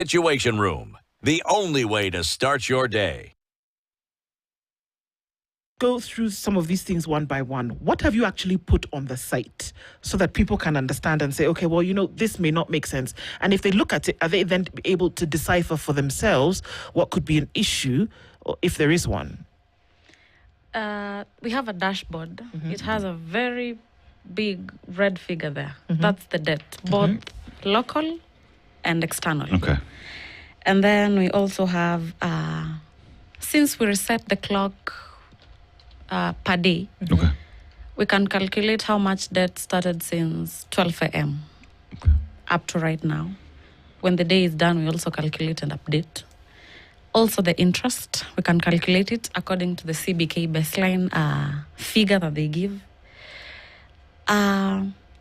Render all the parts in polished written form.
Situation Room, the only way to start your day. Go through some of these things one by one. What have you actually put on the site so that people can understand and say, okay, well, this may not make sense. And if they look at it, are they then able to decipher for themselves what could be an issue, or if there is one? We have a dashboard. Mm-hmm. It has a very big red figure there. Mm-hmm. That's the debt, both local and external. Okay. And then we also have, since we reset the clock per day, we can calculate how much debt started since 12 a.m. Up to right now. When the day is done, we also calculate and update. Also the interest, we can calculate it according to the CBK baseline figure that they give.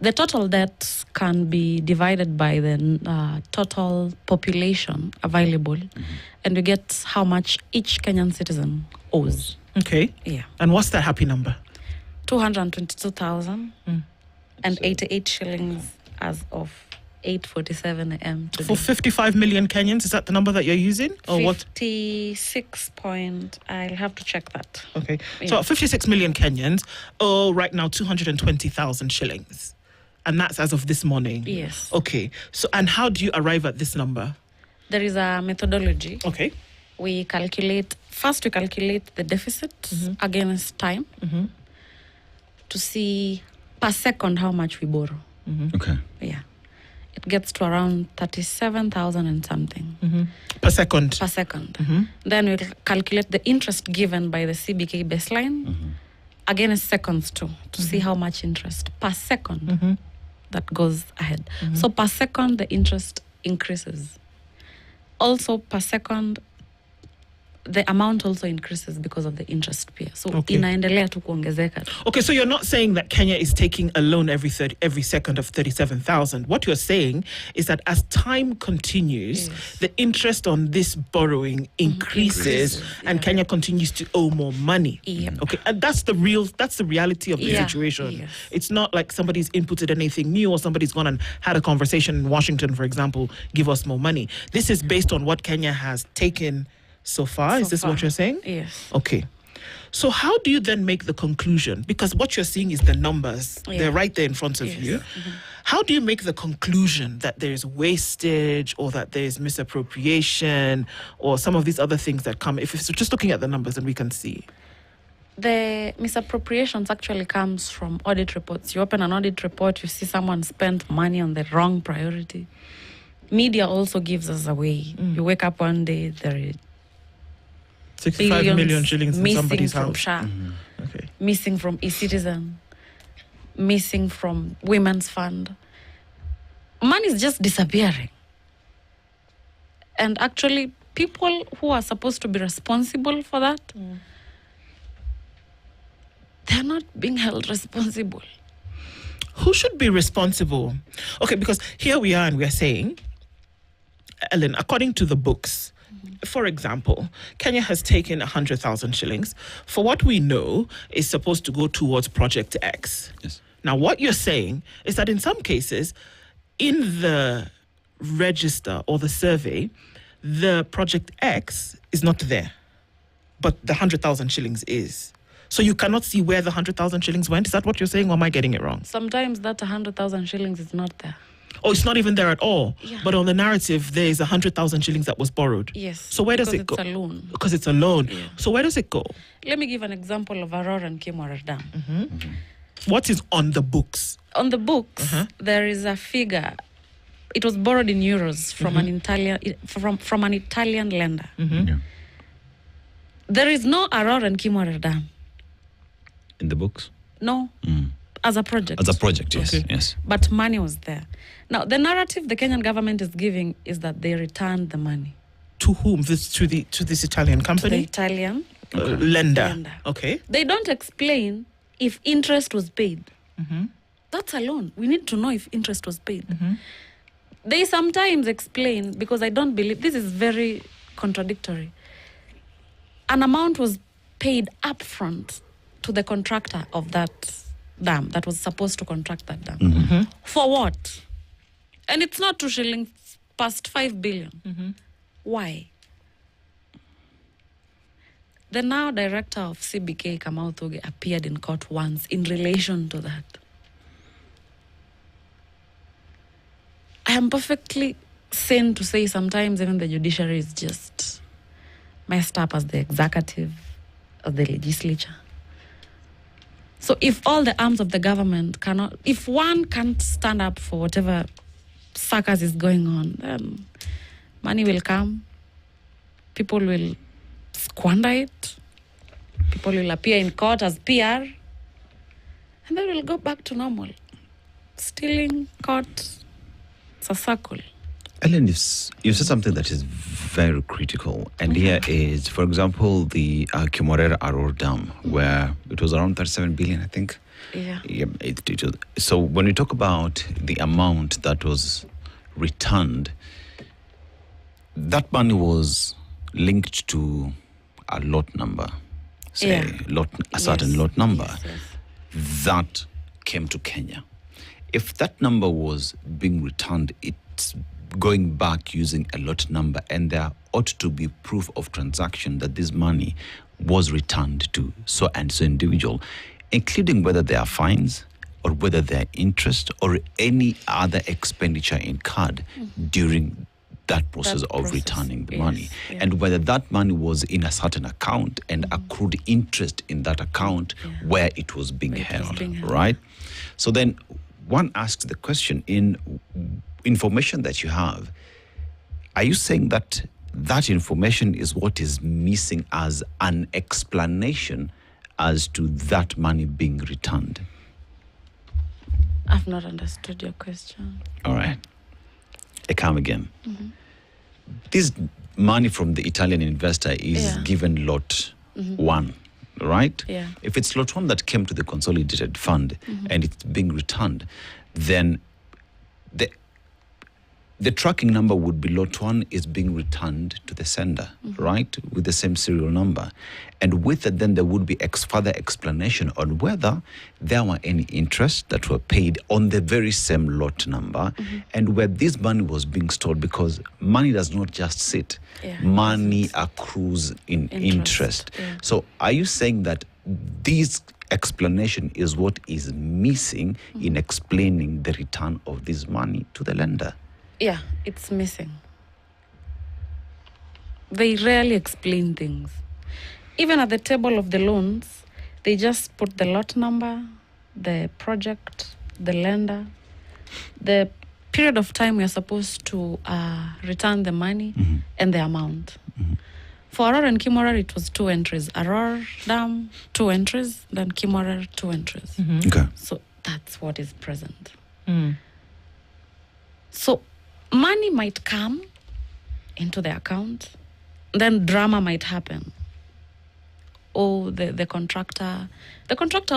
The total debt can be divided by the total population available, and you get how much each Kenyan citizen owes. Okay. Yeah. And what's that happy number? 222,000 and 88 shillings as of 8:47 a.m. today. For 55 million Kenyans, is that the number that you're using? Or 56 point, I'll have to check that. Okay. Yeah. So 56 million Kenyans owe right now 220,000 shillings. And that's as of this morning? Yes. Okay. So, and how do you arrive at this number? There is a methodology. Okay. We calculate the deficit against time to see per second how much we borrow. Okay. Yeah. It gets to around 37,000 and something. Per second? Per second. Then we calculate the interest given by the CBK baseline against seconds too, to see how much interest per second that goes ahead. So per second, the interest increases. Also per second, the amount also increases because of the interest pay. So inaendelea tu kuongezeka. Okay, so you're not saying that Kenya is taking a loan every second of 37,000. What you're saying is that as time continues, the interest on this borrowing increases and Kenya continues to owe more money. Okay, and that's the reality of the situation. It's not like somebody's inputted anything new or somebody's gone and had a conversation in Washington, for example, give us more money. This is based on what Kenya has taken so far. Is this what you're saying? Yes. Okay. So how do you then make the conclusion? Because what you're seeing is the numbers. They're right there in front of you. How do you make the conclusion that there's wastage or that there's misappropriation or some of these other things that come? If it's just looking at the numbers and we can see. The misappropriations actually comes from audit reports. You open an audit report, you see someone spent money on the wrong priority. Media also gives us away. You wake up one day, there is 65 million shillings in somebody's house. SHA, missing from e-citizen, missing from Women's Fund. Money is just disappearing. And actually, people who are supposed to be responsible for that, they're not being held responsible. Who should be responsible? Okay, because here we are and we are saying, Ellen, according to the books, for example, Kenya has taken 100,000 shillings for what we know is supposed to go towards Project X. Yes. Now, what you're saying is that in some cases, in the register or the survey, the Project X is not there, but the 100,000 shillings is. So you cannot see where the 100,000 shillings went? Is that what you're saying, or am I getting it wrong? Sometimes that 100,000 shillings is not there. Oh, it's not even there at all. Yeah. But on the narrative, there is 100,000 shillings that was borrowed. Yes. So where does it go? Because it's a loan. Because it's a loan. Yeah. So where does it go? Let me give an example of Aurora and Kimwarer Dam. What is on the books? On the books, there is a figure. It was borrowed in euros from an Italian lender. There is no Aurora and Kimwarer Dam. In the books? No. As a project. As a project, yes. Okay. Yes. But money was there. Now, the narrative the Kenyan government is giving is that they returned the money. To whom? To this Italian The company? Italian Lender. Okay. They don't explain if interest was paid. That's a loan. We need to know if interest was paid. They sometimes explain, because I don't believe, this is very contradictory. An amount was paid upfront to the contractor of that dam that was supposed to contract that dam. For what? And it's not 2 shillings past 5 billion. Why? The now director of CBK, Kamau Thuge, appeared in court once in relation to that. I am perfectly sane to say sometimes even the judiciary is just messed up as the executive of the legislature. So if all the arms of the government cannot, if one can't stand up for whatever circus is going on, then money will come, people will squander it, people will appear in court as PR, and then we'll go back to normal. Stealing, court, it's a circle. Ellen, you said something that is very critical. And here is, for example, the Kimorera Aror Dam, where it was around 37 billion, I think. Yeah. So when we talk about the amount that was returned, that money was linked to a lot number, say a certain lot number that came to Kenya. If that number was being returned, it's going back using a lot number, and there ought to be proof of transaction that this money was returned to so and so individual, including whether there are fines or whether there are interest or any other expenditure incurred during that process of returning the money, and whether that money was in a certain account and accrued interest in that account where it was being held, right? So then one asks the question, in information that you have, are you saying that that information is what is missing as an explanation as to that money being returned? I've not understood your question. All right. I come again. This money from the Italian investor is given lot 1, right? Yeah. If it's lot 1 that came to the consolidated fund and it's being returned, then the tracking number would be lot 1 is being returned to the sender, right? With the same serial number. And with it, then there would be further explanation on whether there were any interest that were paid on the very same lot number and where this money was being stored, because money does not just sit. Money accrues in interest. So are you saying that this explanation is what is missing in explaining the return of this money to the lender? Yeah, it's missing. They rarely explain things. Even at the table of the loans, they just put the lot number, the project, the lender, the period of time you're supposed to return the money, and the amount. For Aror and Kimorera, it was 2 entries. Aror Dam, 2 entries, then Kimorera, 2 entries. Okay. So that's what is present. So money might come into the account, then drama might happen. Oh, the contractor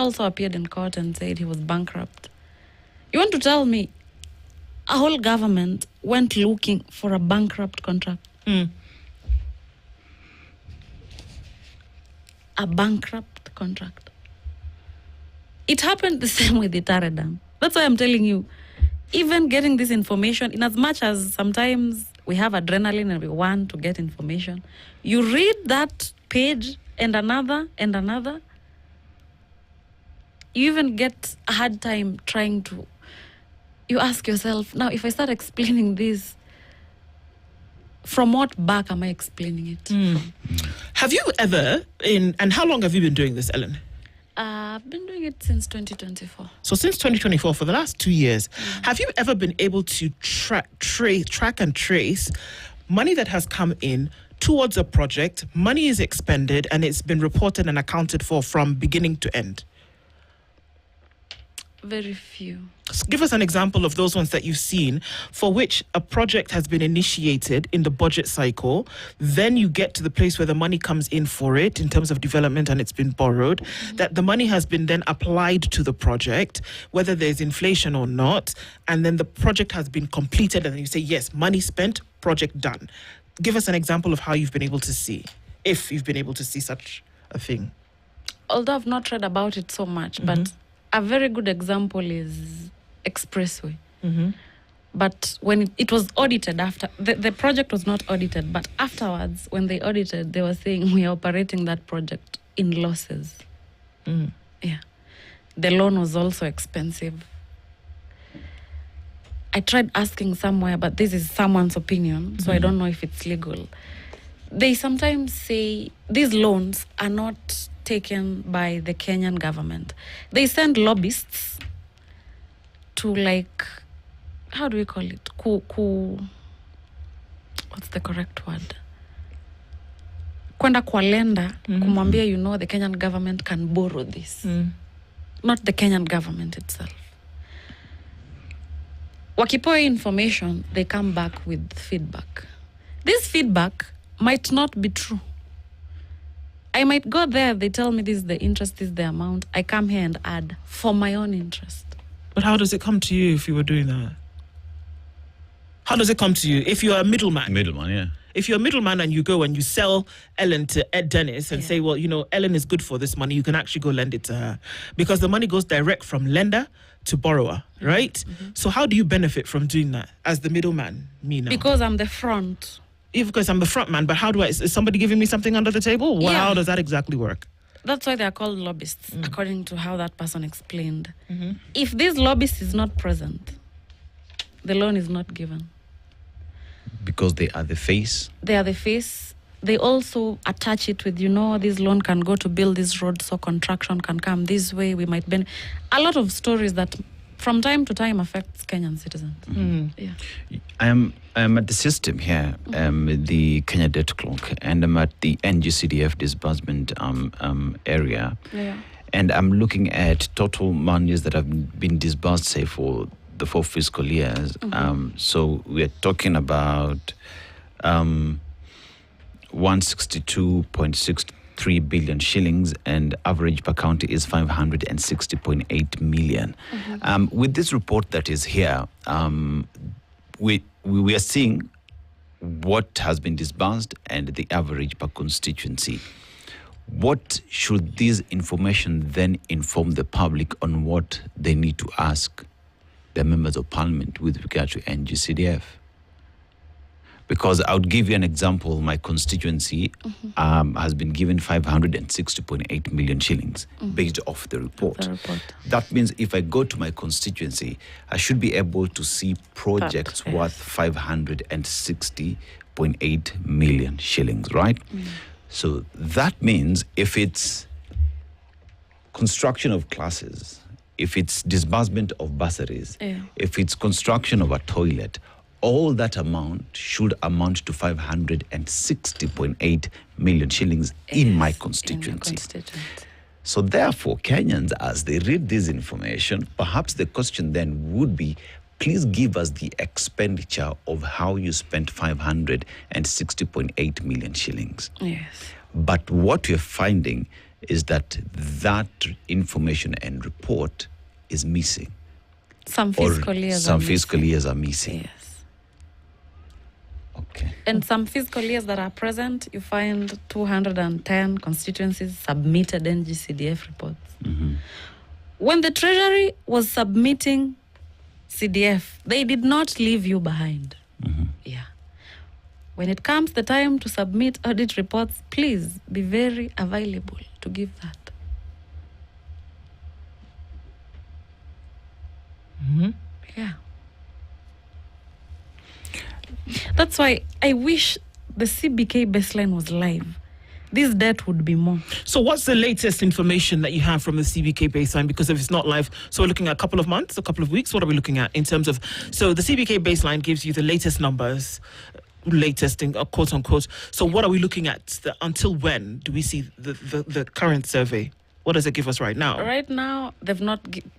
also appeared in court and said he was bankrupt. You want to tell me a whole government went looking for a bankrupt contract? A bankrupt contract. It happened the same with the Tare Dam. That's why I'm telling you, even getting this information, in as much as sometimes we have adrenaline and we want to get information, you read that page and another, you even get a hard time trying to, you ask yourself, now if I start explaining this, from what back am I explaining it from? Have you ever, and how long have you been doing this, Ellen? I've been doing it since 2024. So since 2024, for the last 2 years, have you ever been able to track and trace money that has come in towards a project, money is expended, and it's been reported and accounted for from beginning to end? Very few. Give us an example of those ones that you've seen for which a project has been initiated in the budget cycle. Then you get to the place where the money comes in for it in terms of development and it's been borrowed, that the money has been then applied to the project, whether there's inflation or not. And then the project has been completed and you say, yes, money spent, project done. Give us an example of how you've been able to see, if you've been able to see such a thing. Although I've not read about it so much, but a very good example is Expressway. But when it was audited after, the project was not audited, but afterwards, when they audited, they were saying we are operating that project in losses. Yeah. The loan was also expensive. I tried asking somewhere, but this is someone's opinion, so I don't know if it's legal. They sometimes say these loans are not taken by the Kenyan government. They send lobbyists to, like, how do we call it? What's the correct word? Kwenda kwa lenda, kumwambia, you know, the Kenyan government can borrow this. Not the Kenyan government itself. Wakipewa information, they come back with feedback. This feedback might not be true. I might go there, they tell me this is the interest, this is the amount. I come here and add for my own interest. But how does it come to you if you were doing that? How does it come to you if you're a middleman? Middleman, yeah. If you're a middleman and you go and you sell Ellen to Ed Dennis and say, well, you know, Ellen is good for this money, you can actually go lend it to her. Because the money goes direct from lender to borrower, right? So how do you benefit from doing that as the middleman, me now? Because I'm the front. Because I'm the front man, but how do is somebody giving me something under the table? Well, how does that exactly work? That's why they are called lobbyists, according to how that person explained. If this lobbyist is not present, the loan is not given. Because they are the face? They are the face. They also attach it with, you know, this loan can go to build this road, so construction can come this way. We might benefit. A lot of stories that from time to time affects Kenyan citizens. Yeah. I am at the system here, the Kenya debt clock, and I'm at the NGCDF disbursement area. Yeah. And I'm looking at total monies that have been disbursed, say, for the 4 fiscal years. So we're talking about 162.63 billion shillings, and average per county is 560.8 million. With this report that is here, we are seeing what has been disbursed and the average per constituency. What should this information then inform the public on what they need to ask the members of parliament with regard to NGCDF? Because I would give you an example. My constituency has been given 560.8 million shillings based off the report. That means if I go to my constituency, I should be able to see projects worth 560.8 million shillings, right? So that means if it's construction of classes, if it's disbursement of bursaries, if it's construction of a toilet, all that amount should amount to 560.8 million shillings in my constituency. So therefore, Kenyans, as they read this information, perhaps the question then would be, please give us the expenditure of how you spent 560.8 million shillings. Yes. But what we're finding is that that information and report is missing. Some fiscal years are missing. Yes. Okay. And some fiscal years that are present, you find 210 constituencies submitted NGCDF reports. When the Treasury was submitting CDF, they did not leave you behind. Yeah. When it comes the time to submit audit reports, please be very available to give that. Yeah. That's why I wish the CBK baseline was live. This debt would be more. So what's the latest information that you have from the CBK baseline? Because if it's not live, so we're looking at a couple of months, a couple of weeks. What are we looking at in terms of... So the CBK baseline gives you the latest numbers, latest in quote unquote. So what are we looking at? Until when do we see the current survey? What does it give us right now? Right now,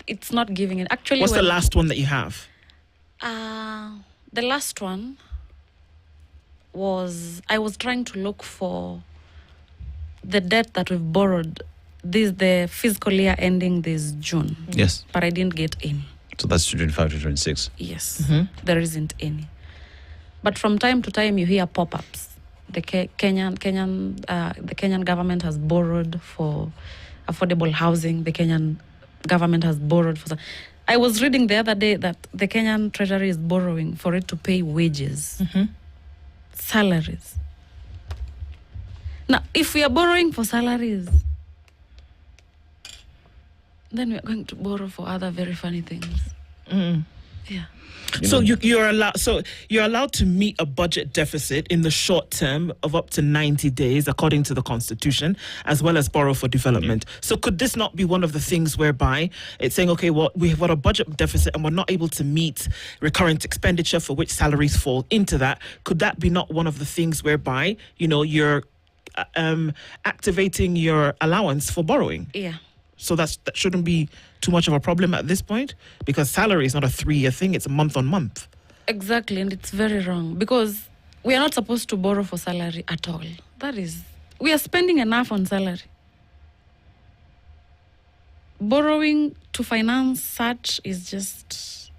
it's not giving it. Actually, what's the last one that you have? The last one was, I was trying to look for the debt that we've borrowed. The fiscal year ending this June. Yes. But I didn't get any. So that's 25 to 26. Yes. There isn't any. But from time to time, you hear pop-ups. The Kenyan government has borrowed for affordable housing. The Kenyan government has borrowed for... I was reading the other day that the Kenyan Treasury is borrowing for it to pay wages, salaries. Now, if we are borrowing for salaries, then we are going to borrow for other very funny things. Yeah. So you're allowed to meet a budget deficit in the short term of up to 90 days, according to the Constitution, as well as borrow for development. So could this not be one of the things whereby it's saying, okay, well, we've got a budget deficit and we're not able to meet recurrent expenditure for which salaries fall into that? Could that be not one of the things whereby, you're activating your allowance for borrowing? Yeah. So that shouldn't be too much of a problem at this point, because salary is not a 3-year thing, it's a month on month. Exactly, and it's very wrong because we are not supposed to borrow for salary at all. We are spending enough on salary. Borrowing to finance such is just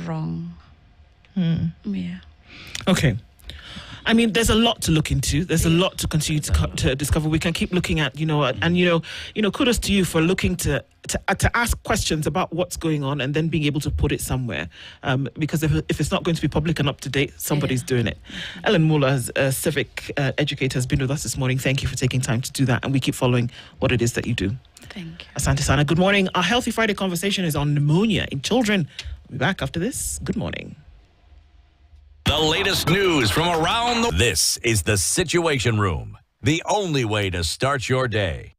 wrong. Yeah. Okay. I mean, there's a lot to look into. There's a lot to continue to discover. We can keep looking at, kudos to you for looking to ask questions about what's going on and then being able to put it somewhere. Because if it's not going to be public and up to date, somebody's doing it. Ellen Muller, a civic educator, has been with us this morning. Thank you for taking time to do that. And we keep following what it is that you do. Thank you. Asante Sana. Good morning. Our Healthy Friday conversation is on pneumonia in children. We'll be back after this. Good morning. The latest news from around the... This is the Situation Room, the only way to start your day.